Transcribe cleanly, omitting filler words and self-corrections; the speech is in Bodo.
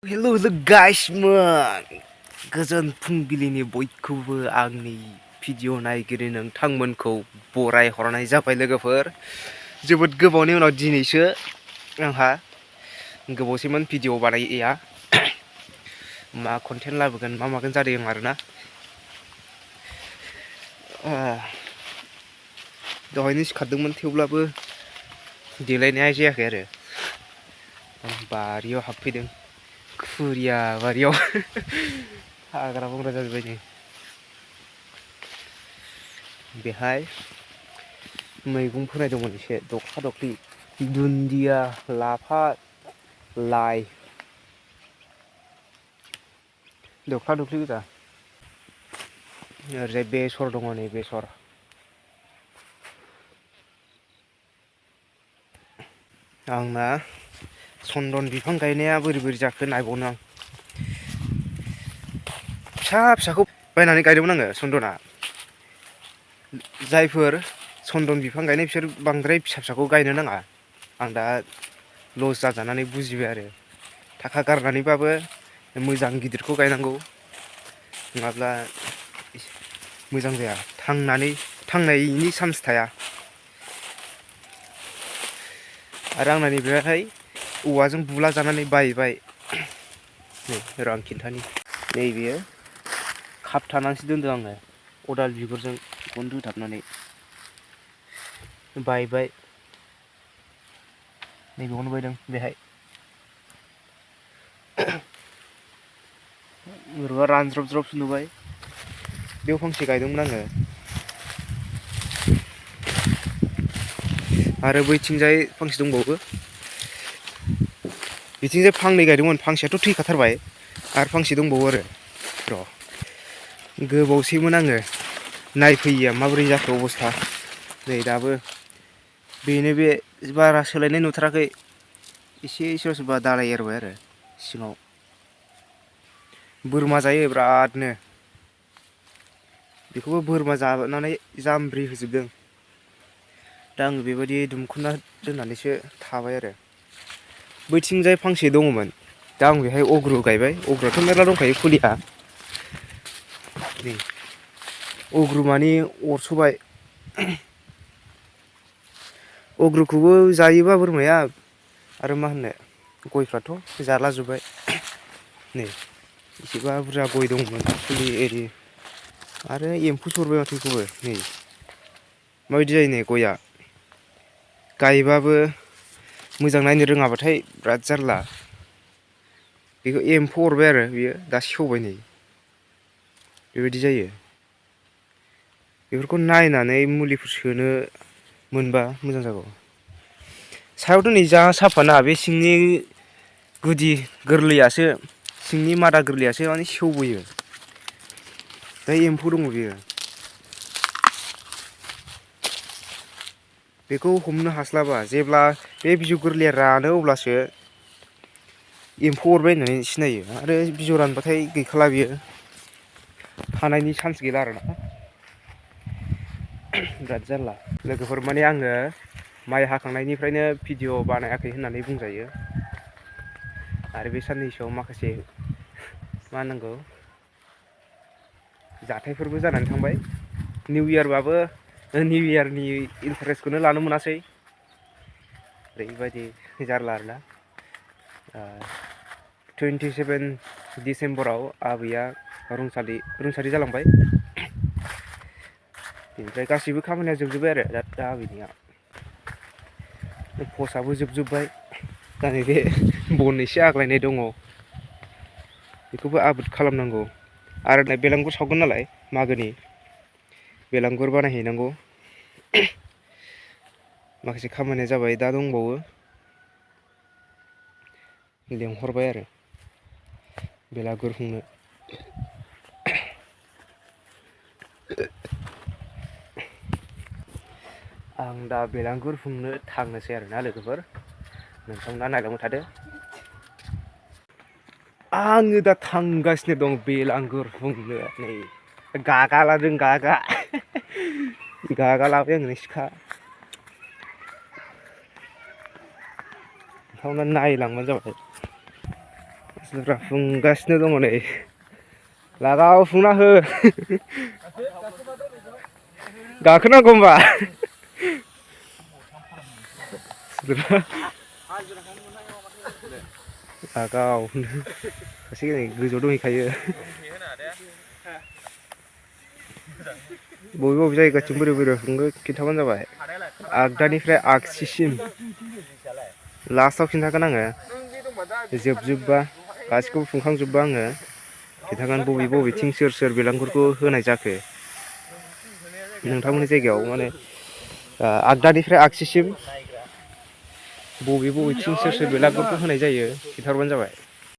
Hello guys man, गोजोन फुंबिलिनि बयखौबो आंनि भिडिअ नायगिरि नोंथांमोनखौ बराय हरनाय जाबाय लोगोफोर। जोबोद गोबावनि उनाव दिनैसो आंहा गोबावसैमोन भिडिअ बानायैया। मा कन्टेन्ट लाबोगोन मा मागोन जादों आरोना। दहायनो सिखारदोंमोन थेवब्लाबो देलायनाया जायाखै आरो। बारियाव हाबफैदों। खुरिया बारियाव हाग्रा बंग्रा जाजोब्बाय नै। बेहाय मैगं फोनाय दंमोन एसे दख्ला दख्लि दुन्दिया लाफा लाइ दख्ला दख्लि गोजा। ओरैजाय बेसर दङ नै बेसर। आंना चन्दन बिफां गायनाया बोरै बोरै जाखो नायबावनो आं। फिसा फिसाखौ बायनानै गायदोंमोन आङो चन्दना। जायफोर चन्दन बिफां गायनाय बिसोर बांद्राय फिसा फिसाखौ गायनो नाङा। आं दा लस जाजानानै बुजिबाय आरो। थाखा गारनानैबाबो मोजां गिदिरखौ गायनांगौ नङाब्ला मोजां जाया, थांनायनि चान्स थाया। आरो आंना नैबेहाय औवाजों बुला जानानै बायबाय। नै र' आं खिन्थानि। नैबेयो खाबथानानैसो दोनदों आङो अदाल बिगुरजों गन दोथाबनानै बायबाय। नैबेयावनो बायदों बेहाय। बोरैबा रानज्रब ज्रबसो नुबाय। बेयाव फांसे गायदोंमोन आङो। आरो बैथिंजाय फांसे दंबावो। बिथिंजाय फांनै गायदोंमोन, फांसेयाथ' थैखाथारबाय आरो फांसे दंबावो आरो। र' गोबावसैमोन आङो नायफैयिया माबोरै जाखो अबस्था। नै दाबो बेनो बे बारा सोलायनाय नुथाराखै। एसे सोरबा सोरबा दालाय एरबाय आरो सिङाव। बोरमा जायो बिरादनो। बेखौबो बोरमा जानानै जामब्रि होजोबदों। दा आङो बेबायदि दुमख'ना दोननानैसो थाबाय आरो। बैथिंजाय फांसे दङमोन। दा आं बेहाय अग्रु गायबाय। अग्रुआथ' मेरला दंखायो फुलिया। अग्रु माने अरस'बाय। अग्रुखौबो जायोबा बोरमाया आरो मा होननो गयफ्राथ' जाला जोब्बाय। नै बेसेबा बुरजा गय दंमोन फुलि एरि। आरो एम्फौ सरबाय माथो बेखौबो नै माबायदि जायो नै गया। गायबाबो मोजां नायनो रोङाबाथाय बिराद जारला। बेखौ एम्फौ अरबाय आरो बियो दा सेवबाय नै बेबायदि जायो। बेफोरखौ नायनानै मुलिफोर सोनो मोनबा मोजां जागौ। सायावथ' नै जा साफाना बे सिंनि गुदि गोरलैयासो, सिंनि मादा गोरलैयासो माने सेवबोयो। दा एम्फौ दङ बेयो। बेखौ हमनो हास्लाबा। जेब्ला बे बिजौ गोरलैया रानो अब्लासो एम्फौ अरबाय होननानै सिनायो। आरो बिजौ रानबाथाय गैखाला बियो। थानायनि चान्स गैला आरोना। बिराद जारला। लोगोफोर माने आङो माइ हाखांनायनिफ्रायनो भिडिअ बानायाखै होननानै बुंजायो। आरो बे साननैसोआव माखासे मा होननांगौ जाथायफोरबो जानानै थांबाय। निउ इयारबाबो निउ इयारनि इन्टारेस्टखौनो लानो मोनासै। ओरैबायदि जारला आरोना। 27 डिसेम्बराव आबैया रुंसारि जालांबाय। बेनिफ्राय गासैबो खामानिया जोबजोब्बाय आरो दा आबैनिया। पस्टआबो जोबजोब्बाय। दा नैबे बन एसे आग्लायनाय दङ। बेखौबो आबाद खालामनांगौ। आरो नै बेलांगुर सावगोन नालाय मागोनि बेलांगुर बानायहैनांगौ। माखासे खामानिया जाबाय, दा दंबावो। लेंहरबाय आरो बेलागुर हुंनो। आं दा बेलांगुर हुंनो थांनोसै आरोना लोगोफोर। नोंथांमोना नायलांबाय थादो। आङो दा थांगासिनो दं बेलांगुर हुंनो। नै गागा लादों गागा। गागा लाबाय आङो सिखा। नोंथांमोना नायलांबानो जाबाय। मानसिफ्रा फुंगासिनो दङ नै लागाव फुंना हो गाखोनांगौ होमबा लागाव सासे गोजौआव दंहैखायो बबे बबे जायगाथिं बोरै बोरै फुंगो खिन्थाबानो जाबाय आगदानिफ्राय आगसिसिम लास्टआव खिन्थागोन आङो जोबजोबबा गासिखौबो फुंखांजोबबा आङो खिन्थागोन बबे बबेथिं सोर सोर बेलांगुरखौ होनाय जाखो नोंथांमोननि जायगायाव माने आगदानिफ्राय आगसिसिम बबे बबेथिं सोर सोर बेलांगुरखौ होनाय जायो खिन्थाहरबानो जाबाय।